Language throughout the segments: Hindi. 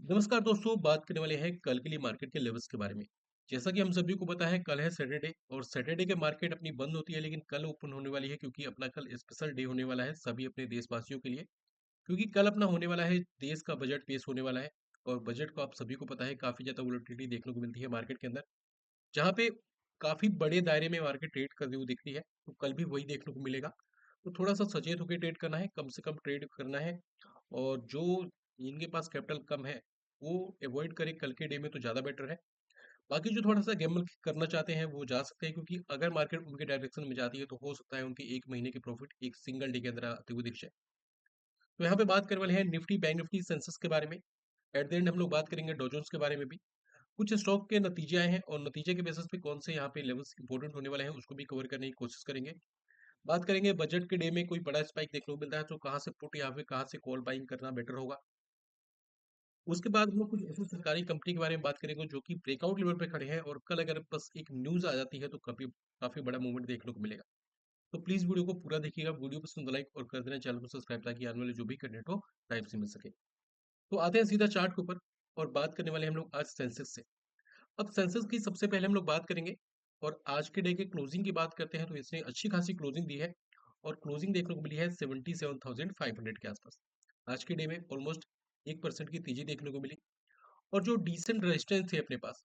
नमस्कार दोस्तों, बात करने वाले हैं कल के लिए मार्केट के लेवल्स के बारे में। जैसा कि हम सभी को पता है कल है सैटरडे और सैटरडे के मार्केट अपनी बंद होती है, लेकिन कल ओपन होने वाली है क्योंकि अपना कल स्पेशल डे होने वाला है सभी अपने देशवासियों के लिए। क्योंकि कल अपना होने वाला है देश का बजट पेश होने वाला है। और बजट को आप सभी को पता है काफी ज्यादा वोलेटिलिटी देखने को मिलती है मार्केट के अंदर, जहाँ पे काफी बड़े दायरे में मार्केट ट्रेड करती हुई दिख रही है। तो कल भी वही देखने को मिलेगा। तो थोड़ा सा सचेत होकर ट्रेड करना है, कम से कम ट्रेड करना है। और जो जिनके पास कैपिटल कम है वो अवॉइड करें कल के डे में तो ज़्यादा बेटर है। बाकी जो थोड़ा सा गैम्बल करना चाहते हैं वो जा सकते हैं, क्योंकि अगर मार्केट उनके डायरेक्शन में जाती है तो हो सकता है उनके एक महीने की प्रॉफिट एक सिंगल डे के अंदर आते हुए दिख जाए। तो यहाँ पे बात करने वाले हैं निफ्टी, बैंक निफ्टी, सेंसेस के बारे में। एट द एंड हम लोग बात करेंगे डॉजन्स के बारे में भी। कुछ स्टॉक के नतीजे आए हैं और नतीजे के बेसिस पे कौन से यहाँ पे लेवल्स इंपॉर्टेंट होने वाले हैं उसको भी कवर करने की कोशिश करेंगे। बात करेंगे बजट के डे में कोई बड़ा स्पाइक देखने को मिलता है तो कहाँ से पुट या फिर कहाँ से कॉल बाइंग करना बेटर होगा। उसके बाद हम लोग कुछ ऐसी सरकारी कंपनी के बारे में बात करेंगे जो कि ब्रेकआउट लेवल पे खड़े हैं और कल अगर बस एक न्यूज आ जाती है तो काफी काफी बड़ा मूवमेंट देखने को मिलेगा। तो प्लीज वीडियो को पूरा देखिएगा, वीडियो पसंद लाइक और कर देना, चैनल को सब्सक्राइब, ताकि आने वाले जो भी कंटेंट हो टाइम से मिल सके। तो आते हैं सीधा चार्ट के ऊपर और बात करने वाले हम लोग आज सेंसेक्स से। अब सेंसेक्स की सबसे पहले हम लोग बात करेंगे और आज के डे के क्लोजिंग की बात करते हैं तो इसने अच्छी खासी क्लोजिंग दी है और क्लोजिंग देखने को मिली है 77,500 के आसपास। आज के डे में ऑलमोस्ट 1% की तेजी देखने को मिली और जो डिसेंट रेजिस्टेंस थे अपने पास,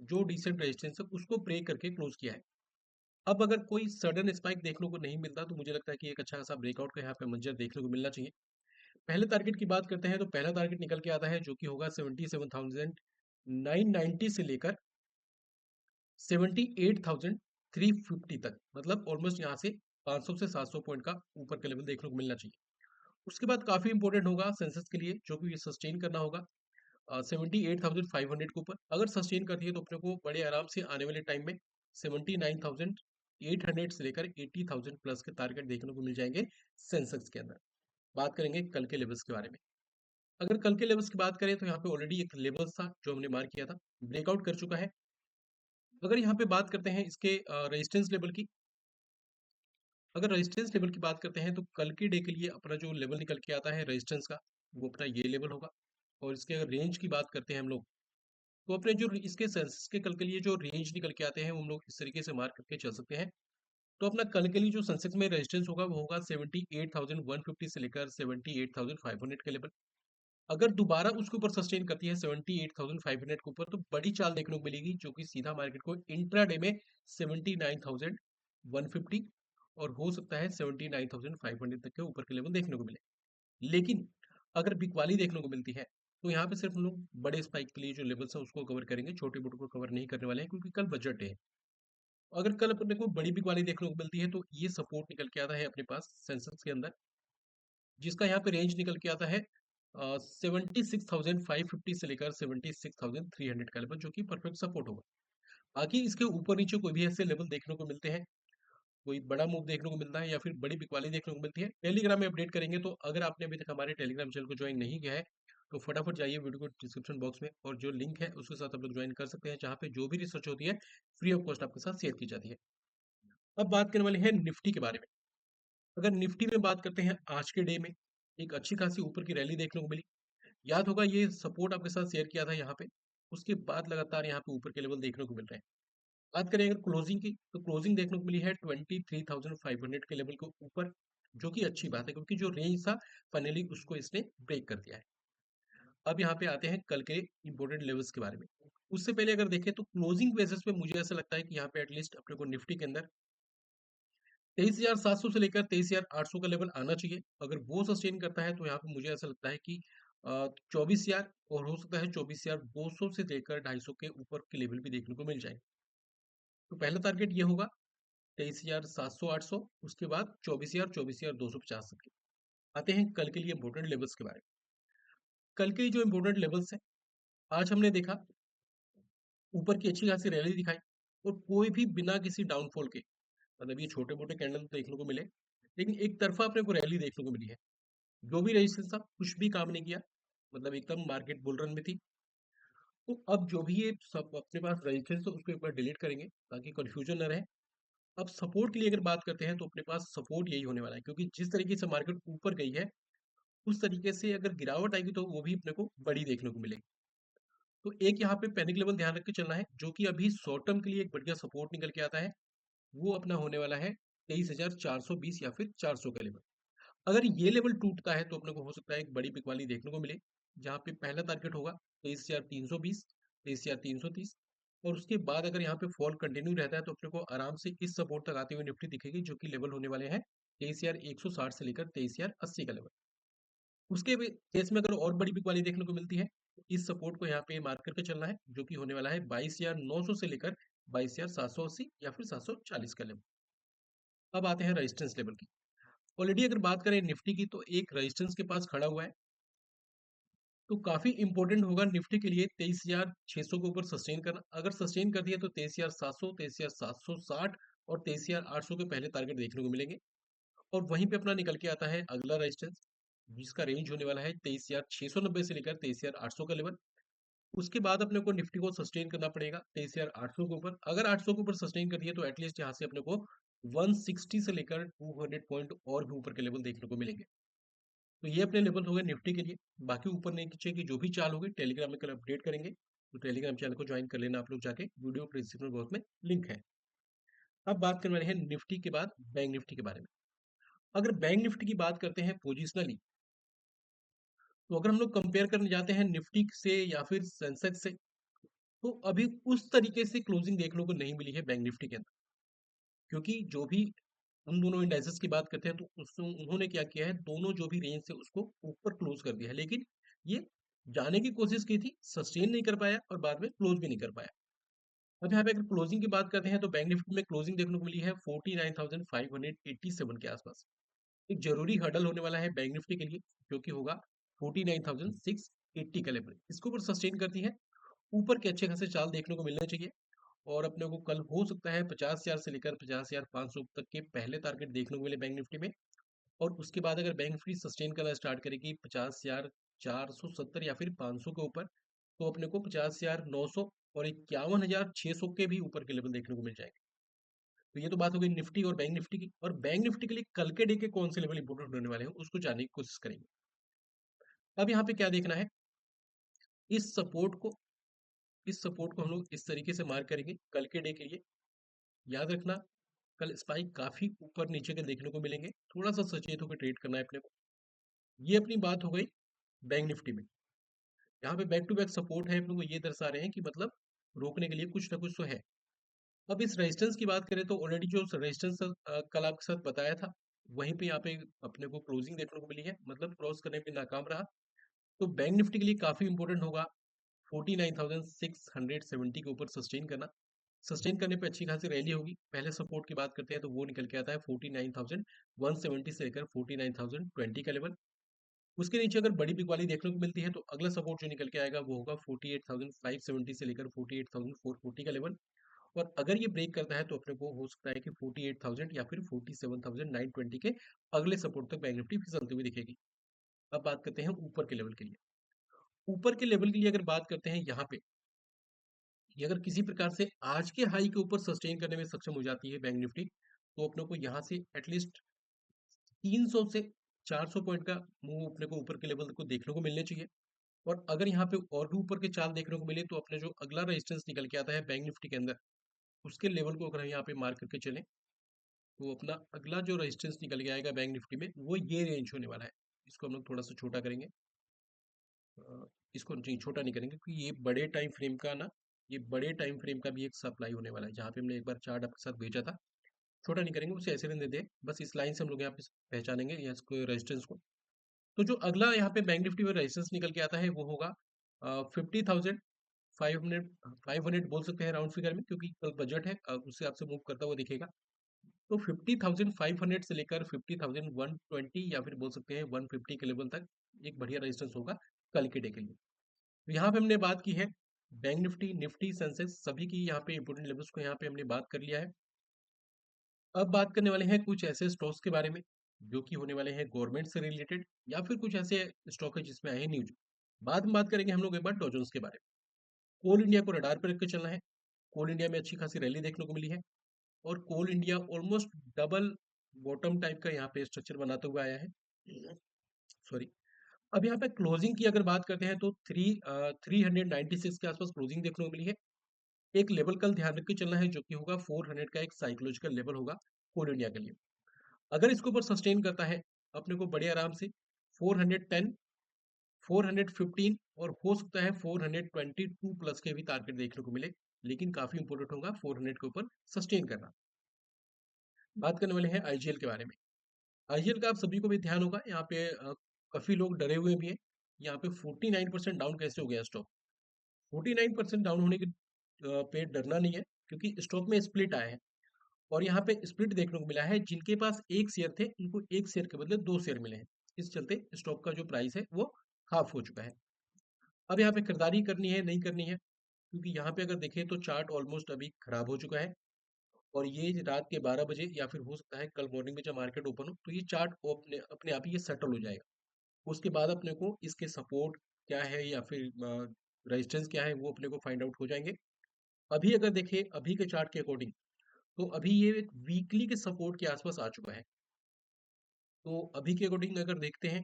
जो डिसेंट रेजिस्टेंस है उसको ब्रेक करके क्लोज किया है। अब अगर कोई सडन स्पाइक देखने को नहीं मिलता तो मुझे लगता है कि एक अच्छा खासा ब्रेकआउट का यहाँ पे मंजर देखने को मिलना चाहिए। पहले टारगेट की बात करते हैं तो पहला टारगेट निकल के आता है जो कि होगा 77,990 से लेकर 78,350 तक, मतलब ऑलमोस्ट यहाँ से 500 से 700 पॉइंट का ऊपर का लेवल देखने को मिलना चाहिए। उसके बाद काफी इंपॉर्टेंट होगा सेंसेस के लिए जो कि सस्टेन करना होगा 78,500 के ऊपर। अगर सस्टेन करती है तो अपने को बड़े आराम से आने वाले टाइम में 79,800 से लेकर 80,000 प्लस के टारगेट देखने को मिल जाएंगे सेंसेक्स के अंदर। बात करेंगे कल के लेवल्स के बारे में। अगर कल के लेवल्स की बात करें तो यहाँ पे ऑलरेडी एक लेवल्स था जो हमने मार्क किया था, ब्रेकआउट कर चुका है। अगर यहाँ पे बात करते हैं इसके रेजिस्टेंस लेवल की, अगर रेजिस्टेंस लेवल की बात करते हैं तो कल के डे के लिए अपना जो लेवल निकल के आता है रेजिस्टेंस का, वो अपना ये लेवल होगा। और इसके अगर रेंज की बात करते हैं हम लोग, तो अपने जो इसके सेंसेस के कल के लिए जो रेंज निकल के आते हैं वो हम लोग इस तरीके से मार्क करके चल सकते हैं। तो अपना कल के लिए जो सेंसेक्स में रेजिस्टेंस होगा वो होगा 78,150 से लेकर 78,500 के लेवल। अगर दोबारा उसके ऊपर सस्टेन करती है 78,500 के ऊपर तो बड़ी चाल देखने को मिलेगी जो कि सीधा मार्केट को इंट्राडे में 79,150 और हो सकता है 79,500 तक के ऊपर के लेवल देखने को मिले। लेकिन अगर बिकवाली देखने को मिलती है तो यहाँ पे सिर्फ हम लोग बड़े स्पाइक के लिए जो लेवल्स है उसको कवर करेंगे, छोटे मोटे को कवर नहीं करने वाले हैं क्योंकि कल बजट है। अगर कल अपने को बड़ी बिकवाली देखने को मिलती है तो ये सपोर्ट निकल के आता है अपने पास सेंसेक्स के अंदर, जिसका यहाँ पे रेंज निकल के आता है 76,550 से लेकर 76,300 का लेवल, जो कि परफेक्ट सपोर्ट होगा। बाकी इसके ऊपर नीचे कोई भी ऐसे लेवल देखने को मिलते हैं, कोई बड़ा मूव देखने को मिलता है या फिर बड़ी बिकवाली देखने को मिलती है, टेलीग्राम में अपडेट करेंगे। तो अगर आपने अभी तक हमारे टेलीग्राम चैनल को ज्वाइन नहीं किया है तो फटाफट जाइए वीडियो को डिस्क्रिप्शन बॉक्स में और जो लिंक है उसके साथ आप लोग ज्वाइन कर सकते हैं, जहाँ पे जो भी रिसर्च होती है फ्री ऑफ कॉस्ट आपके साथ शेयर की जाती है। अब बात करने वाले हैं निफ्टी के बारे में। अगर निफ्टी में बात करते हैं आज के डे में एक अच्छी खासी ऊपर की रैली देखने को मिली। याद होगा ये सपोर्ट आपके साथ शेयर किया था यहाँ पे। उसके बाद लगातार यहाँ पे ऊपर के लेवल देखने को मिल रहे हैं। बात करें अगर क्लोजिंग की तो क्लोजिंग देखने को मिली है 23,500 के लेवल के ऊपर, जो कि अच्छी बात है क्योंकि जो रेंज था फाइनली उसको इसने ब्रेक कर दिया है। अब यहाँ पे आते हैं कल के इंपॉर्टेंट लेवल्स के बारे में। उससे पहले अगर देखें तो क्लोजिंग बेसिस पे मुझे ऐसा लगता है कि यहाँ पे एटलीस्ट अपने को निफ्टी के अंदर 23,700 से लेकर 23,800 का लेवल आना चाहिए। अगर वो सस्टेन करता है तो यहाँ पे मुझे ऐसा लगता है कि 24,000 और हो सकता है 24,200 से लेकर 250 के ऊपर के लेवल भी देखने को मिल जाए। तो पहला टारगेट ये होगा 23,700 800, उसके बाद 24,000 24,250 तक के। आते हैं कल के लिए इंपॉर्टेंट लेवल्स के बारे में। कल के जो इंपॉर्टेंट लेवल्स हैं, आज हमने देखा ऊपर की अच्छी खासी रैली दिखाई और कोई भी बिना किसी डाउनफॉल के, मतलब ये छोटे मोटे कैंडल देखने को मिले लेकिन एक तरफा अपने को रैली देखने को मिली है। जो भी रेजिस्टेंस था कुछ भी काम नहीं किया, मतलब एकदम मार्केट बुल रन में थी। तो अब जो भी ये सब अपने पास रेजिस्टेंस है उसको एक बार डिलीट करेंगे ताकि कंफ्यूजन न रहे। अब सपोर्ट के लिए अगर बात करते हैं तो अपने पास सपोर्ट यही होने वाला है क्योंकि जिस तरीके से मार्केट ऊपर गई है उस तरीके से अगर गिरावट आएगी तो वो भी अपने को बड़ी देखने को मिलेगी। तो एक यहाँ पे पैनिक लेवल ध्यान रख के चलना है, जो कि अभी शॉर्ट टर्म के लिए एक बढ़िया सपोर्ट निकल के आता है, वो अपना होने वाला है 23,420 या फिर 400 का लेवल। अगर ये लेवल टूटता है तो अपने को हो सकता है एक बड़ी पिक वाली देखने को मिले, जहाँ पे पहला टारगेट होगा 23,320, 23,330, और उसके बाद अगर यहाँ पे फॉल कंटिन्यू रहता है तो अपने को आराम से इस सपोर्ट तक आते हुए निफ्टी दिखेगी, जो कि लेवल होने वाले हैं 23,160 से लेकर 23,080 का लेवल। उसके केस में अगर और बड़ी पिक वाली देखने को मिलती है तो इस सपोर्ट को यहाँ पे मार्क करके चलना है, जो कि होने वाला है 22,900 से लेकर 22,780 या फिर 740 का लेवल। अब आते हैं रेजिस्टेंस लेवल की। ऑलरेडी अगर बात करें निफ्टी की तो एक रेजिस्टेंस के पास खड़ा हुआ है, तो काफी इंपॉर्टेंट होगा निफ्टी के लिए 23,600 के ऊपर सस्टेन करना। अगर सस्टेन कर दिया तो 23,700, 23,760 और 23,800 के पहले टारगेट देखने को मिलेंगे। और वहीं पे अपना निकल के आता है अगला रेजिस्टेंस, जिसका रेंज होने वाला है 23,690 से लेकर 23,800 का लेवल। उसके बाद अपने को निफ्टी को सस्टेन करना पड़ेगा 23,800 के ऊपर। अगर 800 के ऊपर सस्टेन कर दिया तो एटलीस्ट यहाँ से अपने को 160 से लेकर 200 पॉइंट और भी ऊपर के लेवल देखने को मिलेंगे। तो ये अपने लेवल हो गए निफ्टी के लिए। बाकी ऊपर नीचे की जो भी चाल होगी टेलीग्राम में कल अपडेट करेंगे, तो टेलीग्राम चैनल को ज्वाइन कर लेना आप लोग जाके, वीडियो प्रिंसिपल बॉक्स में लिंक है। अब बात करने वाले हैं निफ्टी के बाद बैंक निफ्टी के बारे में। अगर बैंक निफ्टी की बात करते हैं पोजिशनली, तो अगर हम लोग कंपेयर करने जाते हैं निफ्टी से या फिर सेंसेक्स से, तो अभी उस तरीके से क्लोजिंग देखने को नहीं मिली है बैंक निफ्टी के अंदर। क्योंकि जो भी उन दोनों इंडाइसेस की बात करते हैं तो उसमें उन्होंने क्या किया है, दोनों जो भी रेंज से उसको ऊपर क्लोज कर दिया है, लेकिन ये जाने की कोशिश की थी, सस्टेन नहीं कर पाया और बाद में क्लोज भी नहीं कर पाया। अब यहाँ पे अगर क्लोजिंग की बात करते हैं तो बैंक निफ्टी में क्लोजिंग देखने को मिली है 49,587 के आसपास। एक जरूरी हर्डल होने वाला है बैंक निफ्टी के लिए, जो कि होगा 49,680 का लेवल। इसके ऊपर सस्टेन करती है, ऊपर के अच्छे खासे चाल देखने को मिलना चाहिए। और अपने को कल हो सकता है 50,000 से लेकर 50,500 तक के पहले टारगेट देखने को मिले बैंक निफ्टी में। और उसके बाद अगर बैंक निफ्टी सस्टेन करना स्टार्ट करेगी 50,470 या फिर 500 के ऊपर, तो अपने को 50,900 और 51,600 के भी ऊपर के लेवल देखने को मिल जाएंगे। तो ये तो बात हो गई निफ्टी और बैंक निफ्टी की। और बैंक निफ्टी के लिए कल के डे के कौन से लेवल इंपोर्टेंट होने वाले हैं उसको जानने की कोशिश करेंगे। अब यहाँ पे क्या देखना है, इस सपोर्ट को इस सपोर्ट को हम लोग इस तरीके से मार्क करेंगे कल के डे के लिए। याद रखना, कल स्पाइक काफी ऊपर नीचे के देखने को मिलेंगे, थोड़ा सा सचेत होकर ट्रेड करना है अपने को। ये अपनी बात हो गई बैंक निफ्टी में। यहाँ पे बैक टू बैक सपोर्ट है, अपने को ये दर्शा रहे हैं कि मतलब रोकने के लिए कुछ ना कुछ तो है। अब इस रेजिस्टेंस की बात करें तो ऑलरेडी जो रेजिस्टेंस कल आपके साथ बताया था, वहीं पे यहाँ पे अपने को क्लोजिंग देखने को मिली है, मतलब क्रॉस करने में नाकाम रहा। तो बैंक निफ्टी के लिए काफी इंपॉर्टेंट होगा 49,670 के ऊपर सस्टेन करना। सस्टेन करने पे अच्छी खासी रैली होगी। पहले सपोर्ट की बात करते हैं तो वो निकल के आता है 49,170 से लेकर 49,020 का लेवल। उसके नीचे अगर बड़ी बिग वाली देखने को मिलती है तो अगला सपोर्ट जो निकल के आएगा वो होगा 48,570 से लेकर 48,440 का लेवल। और अगर ये ब्रेक करता है तो अपने को हो सकता है कि 48,000 या फिर 47,920 के अगले सपोर्ट तक बैंक निफ्टी फिसलती हुई दिखेगी। अब बात करते हैं ऊपर के लेवल के लिए। ऊपर के लेवल के लिए अगर बात करते हैं यहाँ पे, ये अगर किसी प्रकार से आज के हाई के ऊपर सस्टेन करने में सक्षम हो जाती है बैंक निफ्टी, तो अपने को यहाँ से एटलीस्ट 300 से 400 पॉइंट का मूव अपने को ऊपर के लेवल को देखने को मिलने चाहिए। और अगर यहाँ पे और भी ऊपर के चाल देखने को मिले तो अपने जो अगला रेजिस्टेंस निकल के आता है बैंक निफ्टी के अंदर, उसके लेवल को अगर हम यहाँ पे मार्क करके चलें, तो अपना अगला जो रेजिस्टेंस निकल के आएगा बैंक निफ्टी में वो ये रेंज होने वाला है। इसको हम लोग थोड़ा सा छोटा करेंगे, इसको नहीं छोटा नहीं करेंगे क्योंकि ये बड़े टाइम फ्रेम का ना, ये बड़े टाइम फ्रेम का भी एक सप्लाई होने वाला है, जहाँ पे हमने एक बार चार्ट आपके साथ भेजा था। छोटा नहीं करेंगे, उसे ऐसे रहने देते, बस इस लाइन से हम लोग यहाँ पे पहचानेंगे यहाँ इसको रेजिस्टेंस को। तो जो अगला यहाँ पे बैंक निफ्टी में रेजिस्टेंस निकल के आता है वो होगा 50,500, 500 बोल सकते हैं राउंड फिगर में, क्योंकि कल बजट है, उससे आपसे मूव करता हुआ दिखेगा। तो 50,500 से लेकर 50,120 या फिर बोल सकते हैं 150 के लेवल तक एक बढ़िया रेजिस्टेंस होगा कल के डे के लिए। तो यहाँ पे हमने बात की है बैंक निफ्टी, निफ्टी, सेंसेक्स सभी की यहाँ पे इंपोर्टेंट लेवल्स को यहाँ पे हमने बात कर लिया है। अब बात करने वाले हैं कुछ ऐसे स्टॉक्स के बारे में जो कि होने वाले हैं गवर्नमेंट से रिलेटेड, या फिर कुछ ऐसे स्टॉक है जिसमें आए न्यूज। बाद में बात करेंगे हम लोग एक बार डॉ जोन्स के बारे में। कोल इंडिया को रडार पर रख के चलना है। कोल इंडिया में अच्छी खासी रैली देखने को मिली है, और Coal India almost double bottom type का यहाँ पे स्ट्रक्चर बनाते हुए आया है। सॉरी, अब यहाँ पे क्लोजिंग की अगर बात करते हैं तो 396 के आसपास क्लोजिंग देखने को मिली है। एक लेवल कल ध्यान रख के चलना है जो कि होगा 400 का एक साइकोलॉजिकल लेवल होगा कोल इंडिया के लिए। अगर इसके ऊपर सस्टेन करता है अपने को बड़े आराम से 410, 415 और हो सकता है 422 प्लस के भी टारगेट देखने को मिले, लेकिन काफी इंपॉर्टेंट होगा 400 के ऊपर सस्टेन करना। बात करने वाले हैं आईजीएल के बारे में। आईजीएल का आप सभी को भी ध्यान होगा, यहाँ पे काफी लोग डरे हुए भी हैं। यहाँ पे 49% डाउन कैसे हो गया स्टॉक? 49% डाउन होने के पे डरना नहीं है, क्योंकि स्टॉक में स्प्लिट आया है और यहाँ पे स्प्लिट देखने को मिला है। जिनके पास एक शेयर थे उनको एक शेयर के बदले दो शेयर मिले हैं। इस चलते स्टॉक का जो प्राइस है वो हाफ हो चुका है। अब यहाँ पे खरीदारी करनी है नहीं करनी है, क्योंकि यहाँ पे अगर देखें तो चार्ट ऑलमोस्ट अभी खराब हो चुका है और ये रात के 12 बजे या फिर हो सकता है कल मॉर्निंग में जब मार्केट ओपन हो तो ये चार्ट अपने अपने आप ही ये सेटल हो जाएगा। उसके बाद अपने को इसके सपोर्ट क्या है या फिर रेजिस्टेंस क्या है वो अपने को फाइंड आउट हो जाएंगे। अभी अगर देखें अभी के चार्ट के अकॉर्डिंग तो अभी ये एक वीकली के सपोर्ट के आसपास आ चुका है। तो अभी के अकॉर्डिंग अगर देखते हैं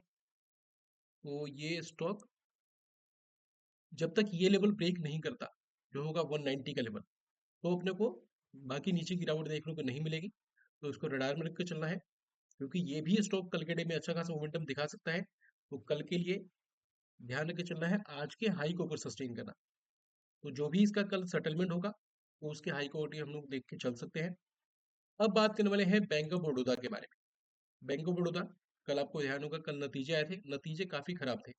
तो ये स्टॉक जब तक ये लेवल ब्रेक नहीं करता जो होगा 190 का लेवल, तो अपने को बाकी नीचे गिरावट देखने को नहीं मिलेगी। तो इसको रडार में रख के चलना है, क्योंकि ये भी स्टॉक कल के डे में अच्छा खासा मोमेंटम दिखा सकता है। तो कल के लिए ध्यान रख के चलना है आज के हाई को ऊपर सस्टेन करना। तो जो भी इसका कल सेटलमेंट होगा तो उसके हाई को हम लोग देख के चल सकते हैं। अब बात करने वाले हैं बैंक ऑफ बड़ौदा के बारे में। बैंक ऑफ बड़ौदा, कल आपको ध्यान होगा कल नतीजे आए थे, नतीजे काफी खराब थे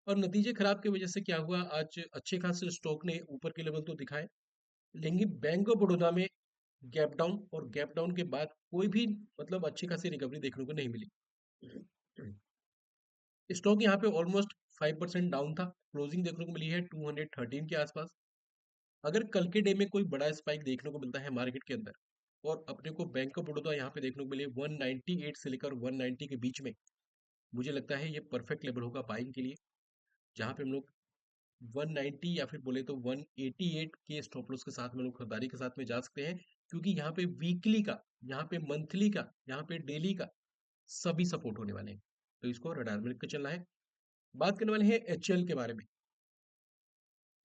और नतीजे खराब की वजह से क्या हुआ, आज अच्छे खासे स्टॉक ने ऊपर के लेवल तो दिखाए, लेकिन बैंक ऑफ बड़ौदा में गैप डाउन और गैप डाउन के बाद कोई भी मतलब अच्छी खासी रिकवरी देखने को नहीं मिली। स्टॉक यहाँ पे ऑलमोस्ट 5% डाउन था, क्लोजिंग देखने को मिली है 213 के आसपास। अगर कल के डे में कोई बड़ा स्पाइक देखने को मिलता है मार्केट के अंदर और अपने को बैंक ऑफ बड़ौदा यहाँ पे देखने को मिले 198 से लेकर 190 के बीच में, मुझे लगता है ये परफेक्ट लेवल होगा बाइंग के लिए, जहाँ पे हम लोग 190 या फिर बोले तो 188 के स्टॉप लॉस के साथ में लोग खरीदारी के साथ में जा सकते हैं, क्योंकि यहाँ पे वीकली का, यहाँ पे मंथली का, यहाँ पे डेली का सभी सपोर्ट होने वाले हैं। तो इसको रडार में रख के चलना है। बात करने वाले हैं एचएल के बारे में।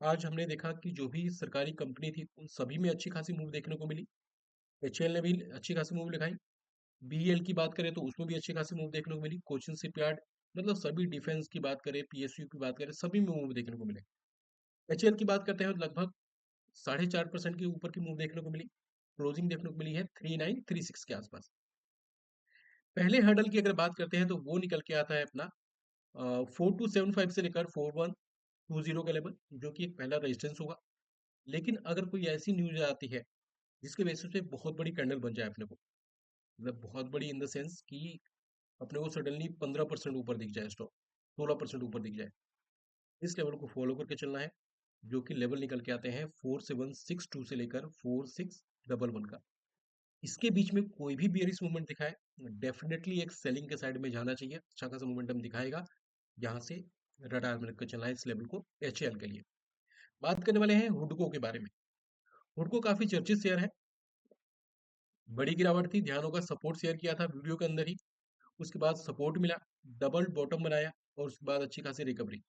आज हमने देखा कि जो भी सरकारी कंपनी थी उन सभी में अच्छी खासी मूव देखने को मिली। एचएल ने भी अच्छी खासी मूव दिखाई। बीईएल की बात करें तो उसमें भी अच्छी खासी मूव देखने को मिली। कोचिन शिपयार्ड, मतलब सभी डिफेंस की बात करें, पीएसयू की बात करें, सभी में मूव देखने को मिले। एचएल की बात करते हैं तो लगभग 4.5% के ऊपर की मूव देखने को मिली। क्लोजिंग देखने को मिली है 3936 के आसपास। पहले हर्डल की अगर बात करते हैं तो वो निकल के आता है अपना 4275 से लेकर 4120 का लेवल, जो कि एक पहला रेजिस्टेंस होगा। लेकिन अगर कोई ऐसी न्यूज आती है जिसके बेसिस पे बहुत बड़ी कैंडल बन जाए अपने को, मतलब बहुत बड़ी इन द सेंस कि अपने को सडनली 15% ऊपर दिख जाए स्टॉक, 16% ऊपर दिख जाए, इस लेवल को फॉलो करके चलना है, जो कि लेवल निकल के आते हैं 4762 से लेकर 4611 का। इसके बीच में कोई भी बियरिश मूवमेंट दिखाए, डेफिनेटली एक सेलिंग के साइड में जाना चाहिए, अच्छा खासा मोमेंटम दिखाएगा। यहाँ से रडार में रखकर चलना है इस लेवल को एचएल के लिए। बात करने वाले हैं हुडको के बारे में। हुडको काफी चर्चित शेयर है, बड़ी गिरावट थी, ध्यान होगा सपोर्ट शेयर किया था वीडियो के अंदर ही, उसके बाद सपोर्ट मिला, डबल बॉटम बनाया और उसके बाद अच्छी खासी रिकवरी।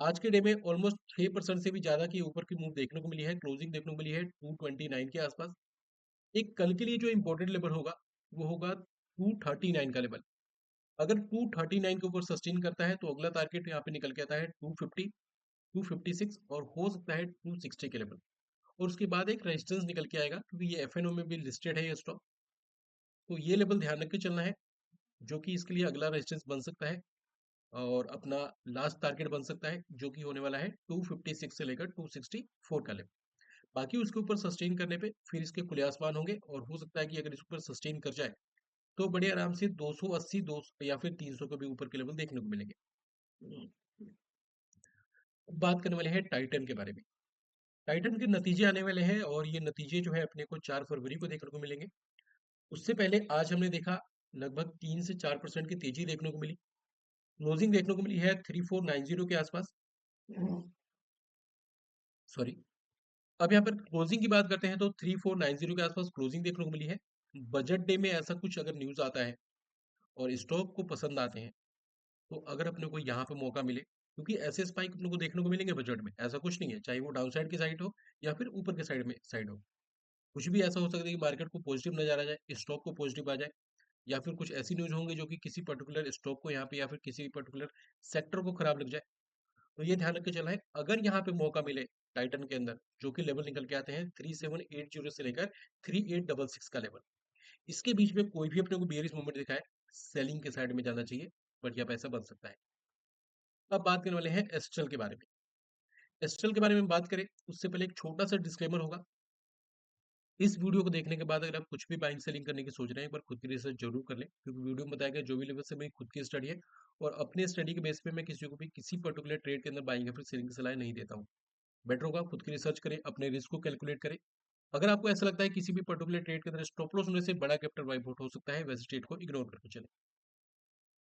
आज के डे में ऑलमोस्ट 6% से भी ज्यादा की ऊपर की मूव देखने को मिली है, क्लोजिंग देखने को मिली है 229 के आसपास। एक कल के लिए जो इंपॉर्टेंट लेवल होगा वो होगा 239 का लेवल। अगर 239 के ऊपर सस्टेन करता है तो अगला टारगेट यहाँ पे निकल के आता है 250, 256 और हो सकता है 260 के लेवल। और उसके बाद एक रेजिस्टेंस निकल के आएगा, क्योंकि ये एफएनओ में भी लिस्टेड है ये स्टॉक। तो ये लेवल ध्यान रख के चलना है, जो कि इसके लिए अगला रेजिस्टेंस बन सकता है और अपना लास्ट टारगेट बन सकता है, जो कि होने वाला है 256 से लेकर 264 का लेवल। बाकी उसके ऊपर सस्टेन करने पे फिर इसके खुले आसमान होंगे और हो सकता है कि अगर इस ऊपर सस्टेन कर जाए तो बड़े आराम से 280, 200 या फिर 300 के भी ऊपर के लेवल देखने को मिलेंगे। अब बात करने वाले हैं टाइटन के बारे में। टाइटन के नतीजे आने वाले हैं और ये नतीजे जो है अपने को 4 फरवरी को देखने को मिलेंगे। उससे पहले आज हमने देखा लगभग 3 से 4% की तेजी देखने को मिली। क्लोजिंग देखने को मिली है 3490 के आसपास, सॉरी। अब यहाँ पर क्लोजिंग की बात करते हैं तो 3490 के आसपास क्लोजिंग देखने को मिली है। बजट डे में ऐसा कुछ अगर न्यूज आता है और स्टॉक को पसंद आते हैं तो अगर अपने को यहाँ पे मौका मिले, क्योंकि ऐसे स्पाइक अपने को देखने को मिलेंगे बजट में, ऐसा कुछ नहीं है, चाहे वो डाउन साइड की साइड हो या फिर ऊपर के साइड हो। कुछ भी ऐसा हो सकता है कि मार्केट को पॉजिटिव नजर आ जाए, स्टॉक को पॉजिटिव आ जाए, या फिर कुछ ऐसी न्यूज़ होंगी जो कि किसी पर्टिकुलर स्टॉक को यहाँ पे या फिर किसी पर्टिकुलर सेक्टर को खराब लग जाए। तो ये ध्यान रख के चलना है। अगर यहाँ पे मौका मिले टाइटन के अंदर, जो कि लेवल निकल के आते हैं 3780 से लेकर 3866 का लेवल, इसके बीच में कोई भी अपने को बियरिश मूवमेंट दिखाए, सेलिंग के साइड में जाना चाहिए, बढ़िया पैसा बन सकता है। अब बात करने वाले हैं एस्ट्रल के बारे में। एस्ट्रल के बारे में बात करें उससे पहले एक छोटा सा डिस्क्लेमर होगा। इस वीडियो को देखने के बाद अगर आप कुछ भी बाइंग सेलिंग करने की सोच रहे हैं, एक बार खुद की रिसर्च जरूर कर लें, क्योंकि वीडियो में बताया गया जो भी लेवल से मेरी खुद की स्टडी है, और अपने स्टडी के बेस पे मैं किसी को भी किसी पर्टिकुलर ट्रेड के अंदर बाइंग या फिर सेलिंग की सलाह नहीं देता हूँ। बेटर होगा खुद की रिसर्च करें, अपने रिस्क को कैलकुलेट करें। अगर आपको ऐसा लगता है किसी भी पर्टिकुलर ट्रेड के अंदर स्टॉप लॉस होने से बड़ा कैपिटल वाइप आउट हो सकता है, वैसे ट्रेड को इग्नोर करके चले।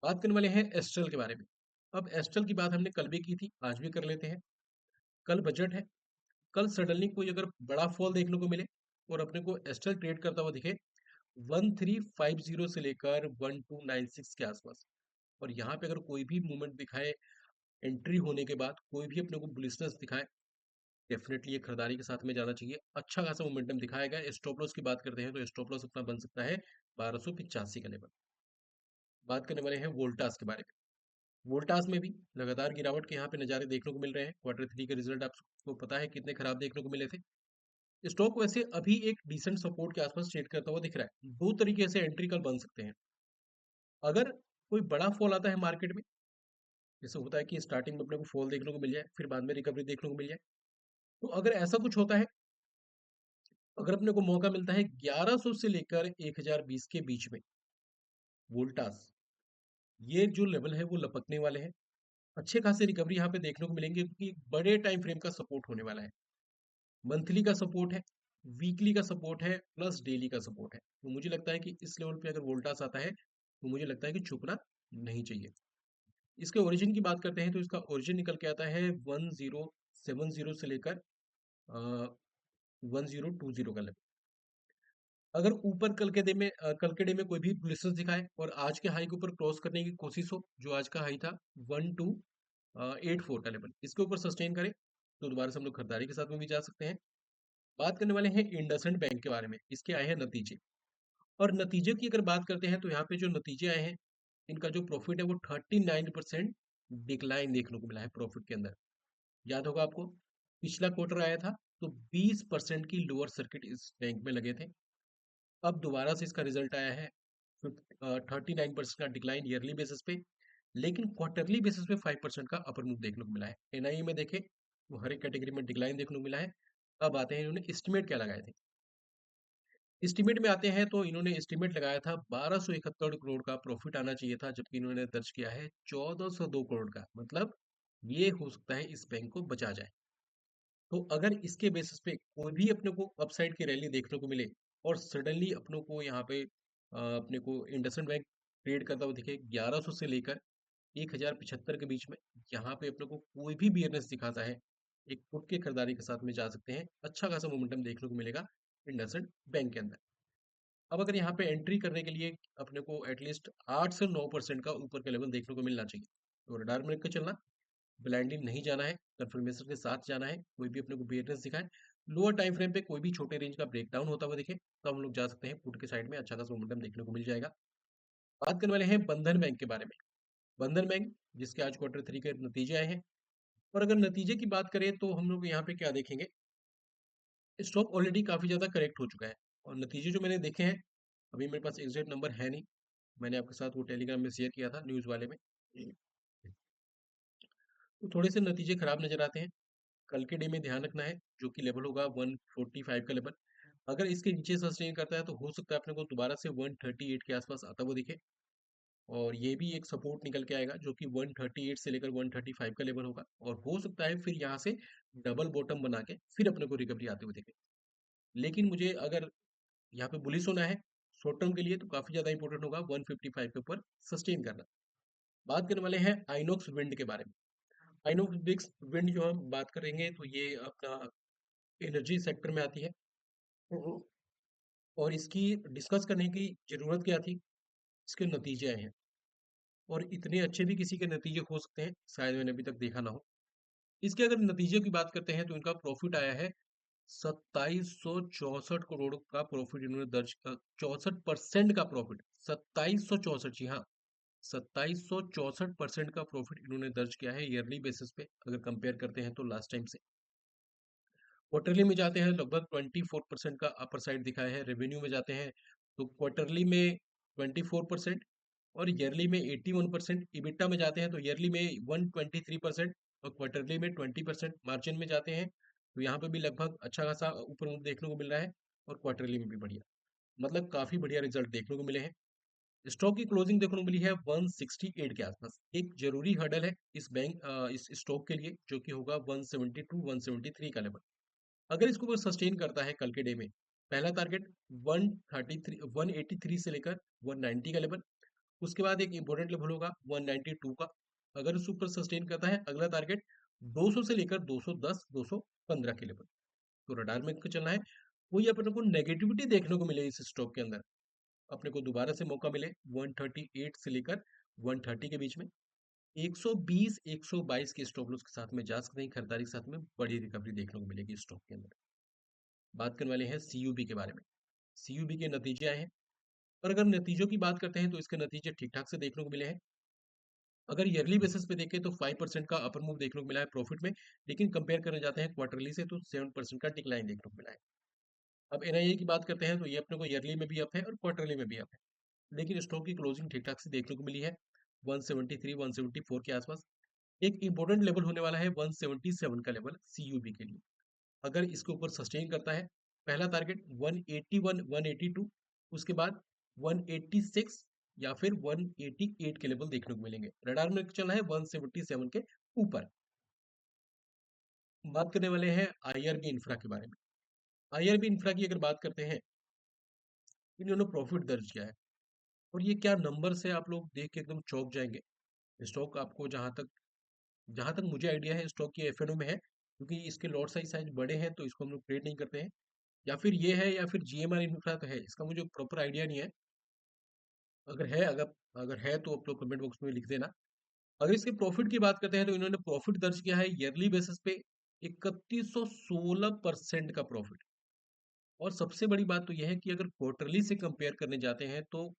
बात करने वाले हैं एस्ट्रल के बारे में। अब एस्ट्रल की बात हमने कल भी की थी, आज भी कर लेते हैं। कल बजट है, कल सडनली कोई अगर बड़ा फॉल देखने को मिले और अपने को एस्ट्रल ट्रेड करता हुआ दिखे 1350 से लेकर 1296 के आसपास, और यहाँ पे अगर कोई भी मूवमेंट दिखाए एंट्री होने के बाद, कोई भी अपने को बुलिशनेस दिखाए, डेफिनेटली ये खरीदारी के साथ में जाना चाहिए। अच्छा खासा मोमेंटम दिखाएगा। स्टॉप लॉस की बात करते हैं तो स्टॉप लॉस अपना बन सकता है 1285 का लेवल। बात करने वाले हैं वोल्टास के बारे में। वोल्टास में भी लगातार गिरावट के यहाँ पे नज़ारे देखने को मिल रहे हैं। क्वार्टर थ्री के रिजल्ट आपको पता है कितने खराब देखने को मिले थे। स्टॉक वैसे अभी एक डिसेंट सपोर्ट के आसपास ट्रेड करता हुआ दिख रहा है। दो तरीके से एंट्री कल बन सकते हैं। अगर कोई बड़ा फॉल आता है मार्केट में, जैसे होता है कि स्टार्टिंग में अपने को फॉल देखने को मिल जाए, फिर बाद में रिकवरी देखने को मिल जाए, तो अगर ऐसा कुछ होता है, अगर अपने को मौका मिलता है 1100 से लेकर 1020 के बीच में, वोल्टास, ये जो लेवल है वो लपकने वाले हैं। अच्छे खासे रिकवरी यहाँ पे देखने को मिलेंगे, क्योंकि एक बड़े टाइम फ्रेम का सपोर्ट होने वाला है। मंथली का सपोर्ट है, वीकली का सपोर्ट है, प्लस डेली का सपोर्ट है। तो मुझे लगता है कि इस लेवल पे अगर वोल्टास आता है तो मुझे लगता है कि चुकना नहीं चाहिए। इसके ओरिजिन की बात करते हैं तो इसका ओरिजिन निकल के आता है 1070 से लेकर 1020 का लेवल। अगर ऊपर कल के डे में कोई भी बुलिशनेस दिखाए और आज के हाई के ऊपर क्रॉस करने की कोशिश हो, जो आज का हाई था 1284 का लेवल, इसके ऊपर सस्टेन करे, तो दोबारा से हम लोग खरीदारी के साथ में भी जा सकते हैं। बात करने वाले हैं इंडसइंड बैंक के बारे में। इसके आए हैं नतीजे, और नतीजे की अगर बात करते हैं तो यहाँ पे जो नतीजे आए हैं, इनका जो प्रॉफिट है वो 39% डिक्लाइन देखने को मिला है प्रॉफिट के अंदर। याद होगा आपको, पिछला क्वार्टर आया था तो 20% की लोअर सर्किट इस बैंक में लगे थे। अब दोबारा से इसका रिजल्ट आया है 39% का डिक्लाइन ईयरली बेसिस पे, लेकिन क्वार्टरली बेसिस पे 5% का अपर मूव देखने को मिला है। एनआई में देखें तो हर एक कैटेगरी में डिक्लाइन देखने को मिला है। अब आते हैं इन्होंने एस्टिमेट क्या लगाए थे। एस्टिमेट में आते हैं तो इन्होंने एस्टिमेट लगाया था 1271 करोड़ का प्रॉफिट आना चाहिए था, जबकि इन्होंने दर्ज किया है 1402 करोड़ का। मतलब ये हो सकता है इस बैंक को बचा जाए। तो अगर इसके बेसिस पे कोई भी अपने को अपसाइड की रैली देखने को मिले और सडनली अपनों को यहाँ पे अपने को इंडसइंड बैंक ट्रेड करता हुआ दिखे 1100 से लेकर 1075 के बीच में, यहाँ पे अपने को कोई भी बियरनेस दिखाता है, एक फुट के खरीदारी के साथ में जा सकते हैं। अच्छा खासा मोमेंटम देखने को मिलेगा इंडसइंड बैंक के अंदर। अब अगर यहाँ पे एंट्री करने के लिए अपने को एटलीस्ट 8 से 9% का ऊपर का लेवल देखने को मिलना चाहिए, तो रडार में रख के चलना, ब्लाइंडली नहीं जाना है, कंफर्मेशन के साथ जाना है। कोई भी अपने को बियरनेस दिखाए, लोअर टाइम फ्रेम पे कोई भी छोटे रेंज का ब्रेकडाउन होता हुआ दिखे, तो हम लोग जा सकते हैं पुट के साइड में, अच्छा खासा मोमेंटम देखने को मिल जाएगा। बात करने वाले हैं बंधन बैंक के बारे में। बंधन बैंक जिसके आज क्वार्टर थ्री के नतीजे आए हैं, और अगर नतीजे की बात करें तो हम लोग यहाँ पे क्या देखेंगे, स्टॉक ऑलरेडी काफी ज्यादा करेक्ट हो चुका है, और नतीजे जो मैंने देखे हैं, अभी मेरे पास एग्जैक्ट नंबर है नहीं, मैंने आपके साथ वो टेलीग्राम में शेयर किया था न्यूज़ वाले में, तो थोड़े से नतीजे खराब नजर आते हैं। कल के डे में ध्यान रखना है, जो कि लेवल होगा 145 का लेवल। अगर इसके नीचे सस्टेन करता है तो हो सकता है अपने को दोबारा से 138 के आसपास आता हुआ दिखे, और ये भी एक सपोर्ट निकल के आएगा जो कि 138 से लेकर 135 का लेवल होगा, और हो सकता है फिर यहाँ से डबल बॉटम बना के फिर अपने को रिकवरी आते हुए दिखे। लेकिन मुझे अगर यहाँ पे बुलिश होना है शॉर्ट टर्म के लिए, तो काफी ज्यादा इंपॉर्टेंट होगा 155 के ऊपर सस्टेन करना। बात करने वाले हैं आइनॉक्स विंड के बारे में। आइनॉक्स विंड जो हम बात करेंगे तो ये अपना एनर्जी सेक्टर में आती है, और इसकी डिस्कस करने की जरूरत क्या थी, इसके नतीजे आए हैं। और इतने अच्छे भी किसी के नतीजे हो सकते हैं, शायद मैंने अभी तक देखा ना हो। इसके अगर नतीजे की बात करते हैं तो इनका प्रॉफिट आया है 2764 करोड़ का प्रॉफिट इन्होंने दर्ज 64% का प्रॉफिट, 2764, जी हाँ, 2764% का प्रॉफिट इन्होंने दर्ज किया है ईयरली बेसिस पे, अगर कंपेयर करते हैं तो लास्ट टाइम से। क्वार्टरली में जाते हैं लगभग 24% का अपर साइड दिखाया है। रेवेन्यू में जाते हैं तो क्वार्टरली में 24% और ईयरली में 81%। इबिटा में जाते हैं तो ईयरली में 123% और क्वार्टरली में 20%। मार्जिन में जाते हैं तो यहाँ पे भी लगभग अच्छा खासा ऊपर मुड़ देखने को मिल रहा है और क्वार्टरली में भी बढ़िया, मतलब काफी बढ़िया रिजल्ट देखने को मिले हैं। स्टॉक की क्लोजिंग देखने को मिली है 168 के आसपास। एक जरूरी हर्डल है इस स्टॉक के लिए, जो कि होगा 172 173 का लेवल। अगर इसको वो सस्टेन करता है कल के डे में, पहला टारगेट 133 183 से लेकर 190 का लेवल। उसके बाद एक इंपॉर्टेंट लेवल होगा 192 का। अगर इस ऊपर सस्टेन करता है, अगला टारगेट 200 से लेकर 210 215 के लेवल। तो रडार में चलना है। कोई अपने को नेगेटिविटी देखने को मिले इस स्टॉक के अंदर, अपने को दोबारा से मौका मिले 138 से लेकर 130 के बीच में 120 122 के स्टॉप लॉस के साथ में जा सकते हैं। खरीदारी के साथ में बड़ी रिकवरी देखने को मिलेगी स्टॉक के अंदर। बात करने वाले हैं सीयूबी के बारे में। सीयूबी के नतीजे आए हैं, और अगर नतीजों की बात करते हैं तो इसके नतीजे ठीक ठाक से देखने को मिले हैं। अगर ईयरली बेसिस पे देखें तो 5% का अपर मूव देखने को मिला है प्रॉफिट में, लेकिन कंपेयर करने जाते हैं क्वार्टरली से तो 7% का डिक्लाइन देखने को मिला है। अब एनआईए की बात करते हैं तो ये अपने को ईयरली में भी अप है और क्वार्टरली में भी अप है, लेकिन स्टॉक की क्लोजिंग ठीक ठाक से देखने को मिली है 173 174 के आसपास। एक इंपॉर्टेंट लेवल होने वाला है 177 का लेवल सीयूबी के लिए। अगर इसके ऊपर सस्टेन करता है, पहला टारगेट 181 182, उसके बाद 186 या फिर 188 के लेवल देखने को मिलेंगे। रडार में चल रहा है 177 के ऊपर। बात करने वाले हैं आईआरबी इंफ्रा के बारे में। आईआरबी इंफ्रा की अगर बात करते हैं, इन्होंने प्रॉफिट दर्ज किया है, और ये क्या नंबर से आप लोग देख के एकदम चौंक जाएंगे। स्टॉक आपको जहां तक मुझे आइडिया है, स्टॉक की एफएनओ में है, क्योंकि इसके लॉट साइज साइज बड़े हैं तो इसको हम लोग ट्रेड नहीं करते हैं। या फिर ये है या फिर जीएमआर इंफ्रा तो है, इसका मुझे प्रॉपर आइडिया नहीं है। अगर है तो आप लोग कमेंट बॉक्स में लिख देना। अगर इसके प्रॉफिट की बात करते हैं तो इन्होंने प्रॉफिट दर्ज किया है ईयरली बेसिस पे 3116% का प्रॉफिट। और सबसे बड़ी बात तो यह है कि अगर क्वार्टरली से कंपेयर करने जाते हैं तो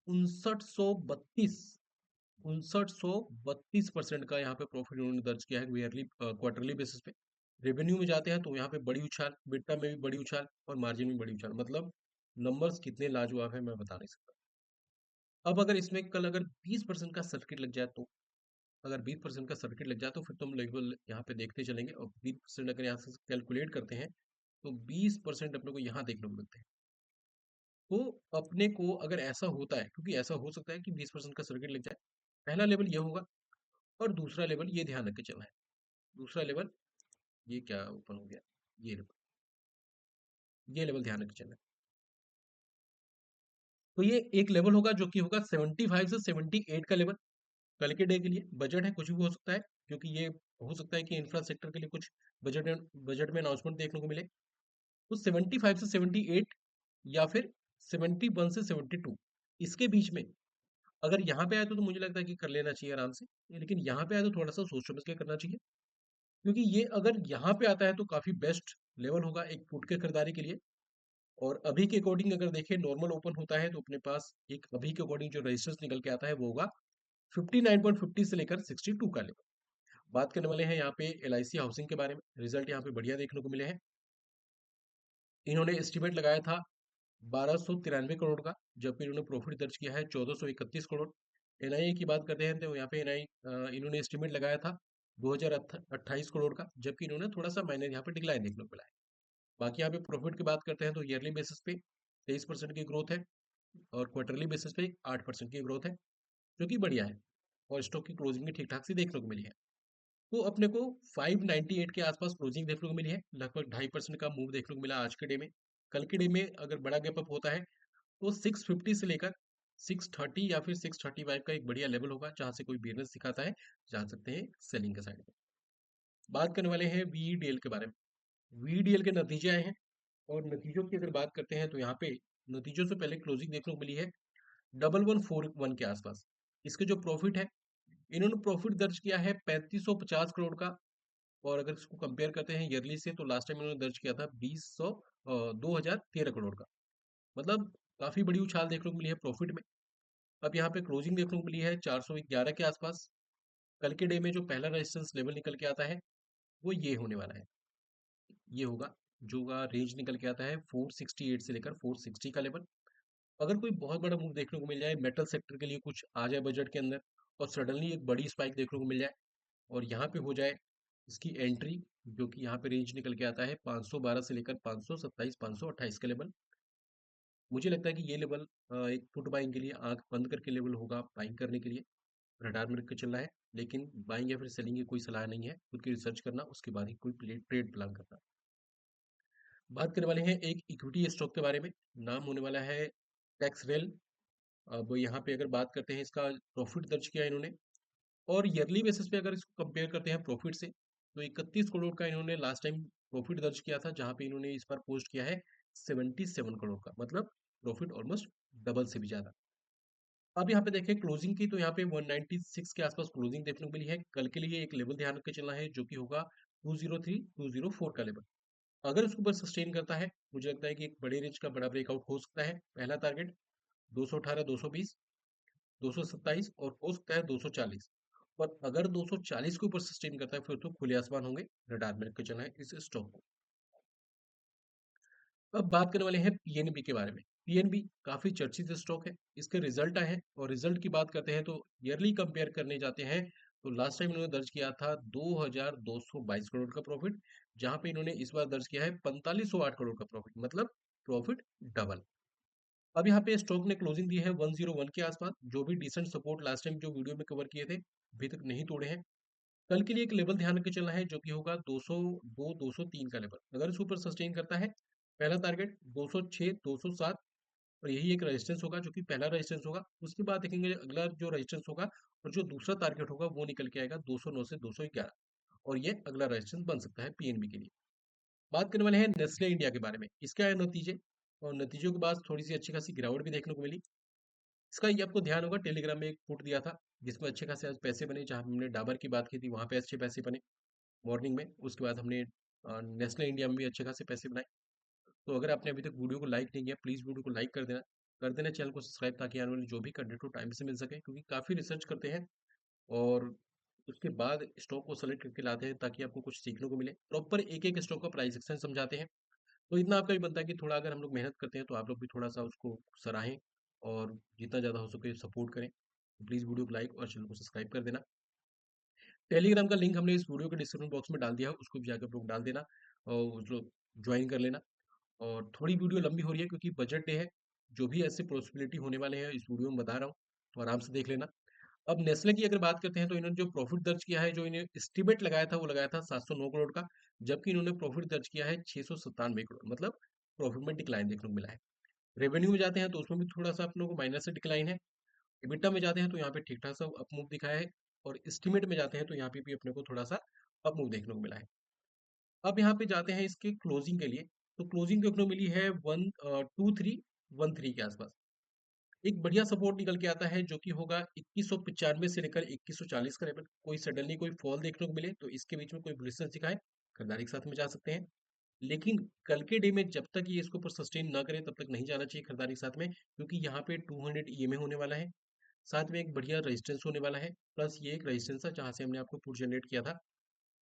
5932% का यहाँ पे प्रॉफिट उन्होंने दर्ज किया है ईयरली क्वार्टरली बेसिस पे। रेवेन्यू में जाते हैं तो यहाँ पे बड़ी उछाल, बिट्टा में भी बड़ी उछाल और मार्जिन में बड़ी उछाल, मतलब नंबर्स कितने लाजवाब है मैं बता नहीं सकता। अब अगर इसमें कल अगर 20% का सर्किट लग जाए तो, अगर 20% का सर्किट लग जाए तो फिर तो हम लेवल यहाँ पे देखते चलेंगे, और 20% अगर यहाँ से कैलकुलेट करते हैं तो 20% अपने को यहाँ देखने को मिलते हैं। तो अपने को अगर ऐसा होता है, क्योंकि ऐसा हो सकता है कि 20% का सर्किट लग जाए, पहला लेवल ये होगा, और दूसरा लेवल ये ध्यान रख के चलना है। दूसरा लेवल ये क्या ओपन हो गया, ये लेवल ध्यान रख के चलना है। तो ये एक लेवल होगा जो कि होगा 75 से 78 का लेवल। कल के डे के लिए बजट है, कुछ भी हो सकता है, क्योंकि ये हो सकता है कि इंफ्रा सेक्टर के लिए कुछ बजट में अनाउंसमेंट देखने को मिले। तो 75 से 78 या फिर 71 से 72, इसके बीच में अगर यहाँ पे आए तो मुझे लगता है कि कर लेना चाहिए आराम से। लेकिन यहाँ पे आए तो थोड़ा सा सोच समझ के करना चाहिए, क्योंकि ये अगर यहाँ पे आता है तो काफी बेस्ट लेवल होगा एक पुट के खरीदारी के लिए। और अभी के अकॉर्डिंग अगर देखें, नॉर्मल ओपन होता है तो अपने पास एक अभी के अकॉर्डिंग जो रजिस्टर्स निकल के आता है वो होगा 59.50 से लेकर 62 का लेवल। बात करने वाले हैं यहाँ पे एलआईसी हाउसिंग के बारे में। रिजल्ट यहाँ पे बढ़िया देखने को मिले हैं। इन्होंने एस्टिमेट लगाया था 1293 करोड़ का, जबकि इन्होंने प्रॉफिट दर्ज किया है 1431 करोड़। एनआईए की बात करते हैं तो यहाँ पे इन्होंने एस्टिमेट लगाया था 2028 करोड़ का, जबकि इन्होंने थोड़ा सा माइनर यहाँ पे डिक्लाइन देखने को मिला है। बाकी यहाँ पे प्रॉफिट की बात करते हैं तो ईयरली बेसिस पे 23% की ग्रोथ है, और क्वार्टरली बेसिस पे 8% की ग्रोथ है, जो कि बढ़िया है। और स्टॉक की क्लोजिंग भी ठीक ठाक से देखने को मिली है। तो अपने को 598 के आसपास क्लोजिंग देखने को मिली है, लगभग 2.5% का मूव देखने को मिला आज के डे में। कल के डे में अगर बड़ा गैप अप होता है तो 650 से लेकर 630 या फिर 635 का एक बढ़िया लेवल होगा, जहां से कोई बिजनेस दिखाता है जा सकते हैं सेलिंग के साइड में। बात करने वाले हैं वीडीएल के बारे में। वीडीएल के नतीजे आए हैं, और नतीजों की अगर बात करते हैं तो यहाँ पे नतीजों से पहले क्लोजिंग देखने को मिली है 1141 के आसपास। इसके जो प्रॉफिट है, इन्होंने प्रॉफिट दर्ज किया है 3550 करोड़ का। और अगर इसको कंपेयर करते हैं ईयरली से, तो लास्ट टाइम इन्होंने दर्ज किया था 2013 करोड़ का। मतलब काफी बड़ी उछाल देखने को मिली है प्रॉफिट में। अब यहाँ पे क्लोजिंग देखने को मिली है 411 के आसपास। कल के डे में जो पहला रेजिस्टेंस लेवल निकल के आता है वो ये होने वाला है, ये होगा, जो का रेंज निकल के आता है 468 से लेकर 460 का लेवल। अगर कोई बहुत बड़ा मूव देखने को मिल जाए मेटल सेक्टर के लिए, कुछ आ जाए बजट के अंदर और सडनली एक बड़ी स्पाइक देखने को मिल जाए और यहाँ पे हो जाए इसकी एंट्री, जो कि यहाँ पे रेंज निकल के आता है 512 से लेकर 527 528 का लेवल। मुझे लगता है कि ये लेवल एक फुट बाइंग के लिए आंख बंद करके लेवल होगा बाइंग करने के लिए। रडार में रख के चलना है, लेकिन बाइंग या फिर सेलिंग की कोई सलाह नहीं है, खुद की रिसर्च करना, उसके बाद ही कोई ट्रेड प्लान करना। बात करने वाले हैं एक इक्विटी स्टॉक के बारे में। नाम होने वाला है टेक्सरेल। अब यहाँ पे अगर बात करते हैं, इसका प्रॉफिट दर्ज किया इन्होंने, और ईयरली बेसिस पे अगर इसको कंपेयर करते हैं प्रॉफिट से, तो 31 करोड़ का इन्होंने लास्ट टाइम प्रॉफिट दर्ज किया था, जहां पे इन्होंने इस बार पोस्ट किया है 77 करोड़ का। मतलब प्रॉफिट ऑलमोस्ट डबल से भी ज्यादा। अब यहाँ पे देखें क्लोजिंग की, तो यहाँ पे 196 के आसपास क्लोजिंग देखने को मिली है। कल के लिए एक लेवल ध्यान रख के चलना है, जो कि होगा 203 204 का लेवल। अगर उसको ऊपर सस्टेन करता है, मुझे लगता है कि एक बड़े रेंज का बड़ा ब्रेकआउट हो सकता है। पहला टारगेट 218 220 227 और हो सकता है 240। और अगर 240 के ऊपर सस्टेन करता है, फिर तो खुले आसमान होंगे। रडार में रख के चलना है इस स्टॉक को। अब बात करने वाले हैं पीएनबी के बारे में। पीएनबी काफी चर्चित स्टॉक है। इसके रिजल्ट आए हैं, और रिजल्ट की बात करते हैं तो ईयरली कंपेयर करने जाते हैं, तो लास्ट टाइम इन्होंने दर्ज किया था 2222 करोड़ का प्रॉफिट, जहां पे इन्होंने इस बार दर्ज किया है 4508 करोड़ का प्रॉफिट। मतलब प्रॉफिट डबल। अब यहाँ पे स्टॉक ने क्लोजिंग दी है 101 के आसपास, जो भी डिसेंट सपोर्ट लास्ट टाइम जो वीडियो में कवर किए थे अभी तक नहीं तोड़े हैं। कल के लिए एक लेवल ध्यान रख के चलना है, जो कि होगा 202 203 का लेवल। अगर इस ऊपर सस्टेन करता है, पहला टारगेट 206 207, और यही एक रेजिस्टेंस होगा, जो कि पहला रेजिस्टेंस होगा। उसके बाद देखेंगे अगला जो रेजिस्टेंस होगा, और जो दूसरा टारगेट होगा वो निकल के आएगा 209 से 211, और ये अगला रेजिस्टेंस बन सकता है पीएनबी के लिए। बात करने वाले हैं नेस्ले इंडिया के बारे में। इसके आए नतीजे, और नतीजों के बाद थोड़ी सी अच्छी खासी गिरावट भी देखने को मिली। इसका ये आपको ध्यान होगा, टेलीग्राम में एक पुट दिया था जिसमें अच्छे खासे आज पैसे बने। जहां हमने डाबर की बात की थी, वहां पे अच्छे पैसे बने मॉर्निंग में। उसके बाद हमने नेस्ले इंडिया में भी अच्छे खासे पैसे बनाए। तो अगर आपने अभी तक वीडियो को लाइक नहीं किया, प्लीज़ वीडियो को लाइक कर देना, चैनल को सब्सक्राइब, ताकि आने वाली जो भी कंटेंट हो टाइम से मिल सके, क्योंकि काफ़ी रिसर्च करते हैं और उसके बाद स्टॉक को सेलेक्ट करके लाते हैं, ताकि आपको कुछ सीखने को मिले। प्रॉपर एक एक स्टॉक का प्राइस एक्शन समझाते हैं। तो इतना आपका भी बनता है कि थोड़ा अगर हम लोग मेहनत करते हैं, तो आप लोग भी थोड़ा सा उसको सराहें, और जितना ज़्यादा हो सके सपोर्ट करें। प्लीज़ वीडियो को लाइक और चैनल को सब्सक्राइब कर देना। टेलीग्राम का लिंक हमने इस वीडियो के डिस्क्रिप्शन बॉक्स में डाल दिया है, उसको भी जाकर आप लोग डाल देना और उसको ज्वाइन कर लेना। और थोड़ी वीडियो लंबी हो रही है, क्योंकि बजट डे है। जो भी ऐसे पॉसिबिलिटी होने वाले हैं इस वीडियो में बता रहा हूँ, तो आराम से देख लेना। अब नेस्ले की अगर बात करते हैं, तो इन्होंने जो प्रॉफिट दर्ज किया है, जो इन्हें एस्टिमेट लगाया था, वो लगाया था 709 करोड़ का, जबकि इन्होंने प्रॉफिट दर्ज किया है 697 करोड़। मतलब प्रॉफिट में डिक्लाइन देखने को मिला है। रेवेन्यू में जाते हैं तो उसमें भी थोड़ा सा अपने को माइनस से डिक्लाइन है। इबिटा में जाते हैं तो यहाँ पे ठीक ठाक सा अपमूव दिखाया है। और एस्टिमेट में जाते हैं तो यहाँ पे भी अपने को थोड़ा सा अपमूव देखने को मिला है। अब यहाँ पे जाते हैं इसके क्लोजिंग के लिए। तो क्लोजिंग देखने को मिली है 12313 के आसपास। एक बढ़िया सपोर्ट निकल के आता है, जो कि होगा 2195 से लेकर 2140 का लेवल। कोई सडनली कोई फॉल देखने को मिले, तो इसके बीच में कोई बुलिशनेस दिखाए, खरीदारी के साथ में जा सकते हैं। लेकिन कल के डे में जब तक ये इसको ऊपर सस्टेन ना करे, तब तक नहीं जाना चाहिए खरीदारी के साथ में, क्योंकि यहाँ पे 200 ईएमए होने वाला है। साथ में एक बढ़िया रेजिस्टेंस होने वाला है, प्लस ये एक रेजिस्टेंस था जहां से हमने आपको पुट जनरेट किया था।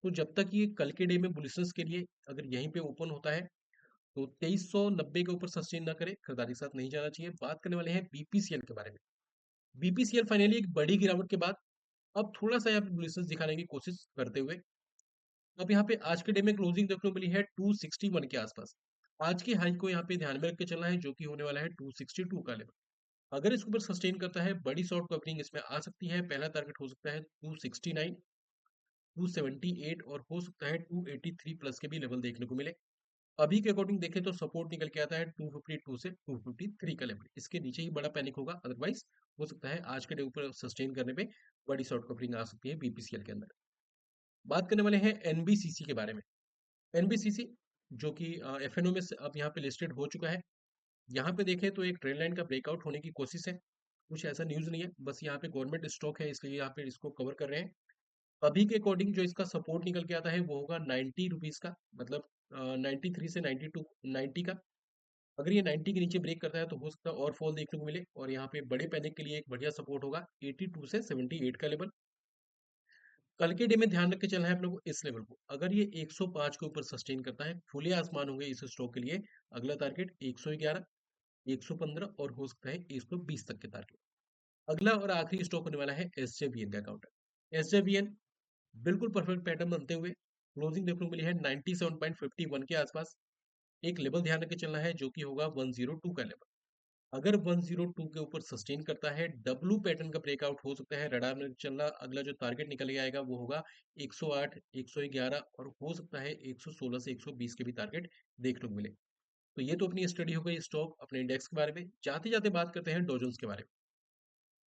तो जब तक ये कल के डे में बुलिशनेस के लिए अगर यहीं पे ओपन होता है, तो 2390 के ऊपर सस्टेन ना करे, खरीदारी के साथ नहीं जाना चाहिए। बात करने वाले हैं बीपीसीएल के बारे में। बीपीसीएल फाइनली एक बड़ी गिरावट के बाद अब थोड़ा सा यहाँ पे बुलिशनेस दिखाने की कोशिश करते हुए, अब यहाँ पे आज के डे में क्लोजिंग देखने को मिली है 261 के आसपास। आज की हाई को यहाँ पे ध्यान में रख के चलना है, जो कि होने वाला है 262 का लेवल। अगर इसके ऊपर सस्टेन करता है, बड़ी शॉर्ट कवरिंग इसमें आ सकती है। पहला टारगेट हो सकता है 269 278, और हो सकता है 283 प्लस के भी लेवल देखने को मिले। अभी के अकॉर्डिंग देखें तो सपोर्ट निकल के आता है 252 से 253 का लेवल। इसके नीचे ही बड़ा पैनिक होगा, अदरवाइज हो सकता है आज के डे ऊपर सस्टेन करने पे बड़ी शॉर्ट कवरिंग आ सकती है बीपीसीएल के अंदर। बात करने वाले हैं एनबीसीसी के बारे में। एनबीसीसी, जो कि एफएनओ में अब यहाँ पे लिस्टेड हो चुका है। यहाँ पे देखें तो एक ट्रेंड लाइन का ब्रेकआउट होने की कोशिश है। कुछ ऐसा न्यूज़ नहीं है, बस यहाँ पे गवर्नमेंट स्टॉक है इसलिए यहाँ पे इसको कवर कर रहे हैं। अभी के अकॉर्डिंग जो इसका सपोर्ट निकल के आता है वो होगा 90 रुपीज़ का, मतलब 93 से 92, 90 का। अगर ये 90 के नीचे ब्रेक करता है तो हो सकता है और फॉल देखने को मिले, और यहाँ पे बड़े पैनिक के लिए एक बढ़िया सपोर्ट होगा 82 से 78 का लेवल। कल के डे में ध्यान रख के चलना है आप लोगों को इस लेवल को। अगर ये 105 के ऊपर सस्टेन करता है, खुले आसमान होंगे इस स्टॉक के लिए। अगला टारगेट 111, 115 और हो सकता है 120 तक के टारगेट। अगला और आखिरी स्टॉक होने वाला है एसजेवीएन का काउंटर। एसजेवीएन बिल्कुल परफेक्ट पैटर्न बनते हुए क्लोजिंग देखने को मिली है 97.51 के आसपास। एक लेवल ध्यान रख के चलना है जो कि होगा 102 का लेवल। अगर 102 के ऊपर सस्टेन करता है, डब्लू पैटर्न का ब्रेकआउट हो सकता है, रडार में चलना। अगला जो टारगेट निकल के आएगा वो होगा 108, 111 और हो सकता है 116 से 120 के भी टारगेट देखने को मिले। तो ये तो अपनी स्टडी हो गई स्टॉक अपने इंडेक्स के बारे में। जाते जाते बात करते हैं डॉ जोन्स के बारे में।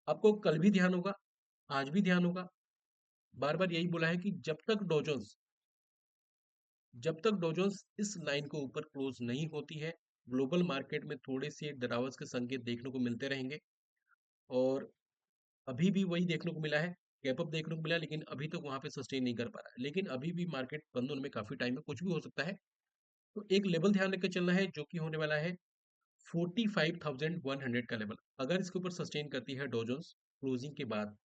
आपको कल भी ध्यान होगा, आज भी ध्यान होगा, बार बार यही बोला है कि जब तक डॉ जोन्स इस लाइन को ऊपर क्लोज नहीं होती है, ग्लोबल मार्केट में थोड़े से डरावस के संकेत देखने को मिलते रहेंगे। और अभी भी वही देखने को मिला है, गैप अप देखने को मिला, लेकिन अभी तक वहां पे सस्टेन नहीं कर पा रहा है। लेकिन अभी भी मार्केट बंद होने में काफी टाइम है, कुछ भी हो सकता है। तो एक लेवल ध्यान रख के चलना है जो कि होने वाला है 45,100 का लेवल। अगर इसके ऊपर सस्टेन करती है डॉ जोन्स क्लोजिंग के बाद,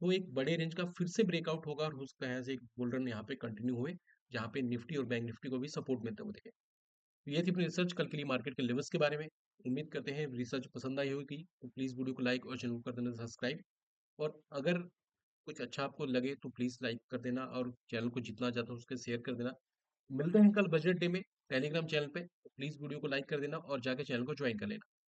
तो एक बड़े रेंज का फिर से ब्रेकआउट होगा और हो सकता है ऐसे एक बुल रन यहाँ पे कंटिन्यू हुए, जहाँ पे निफ्टी और बैंक निफ्टी को भी सपोर्ट मिलते हुए दिखे। तो ये थी अपनी रिसर्च कल के लिए मार्केट के लेवल्स के बारे में। उम्मीद करते हैं रिसर्च पसंद आई होगी, तो प्लीज़ वीडियो को लाइक और चैनल को कर देना सब्सक्राइब। और अगर कुछ अच्छा आपको लगे तो प्लीज़ लाइक कर देना और चैनल को जितना ज़्यादा हो सके शेयर कर देना। मिलते हैं कल बजट डे में टेलीग्राम चैनल पे, तो प्लीज़ वीडियो को लाइक कर देना और जाके चैनल को ज्वाइन कर लेना।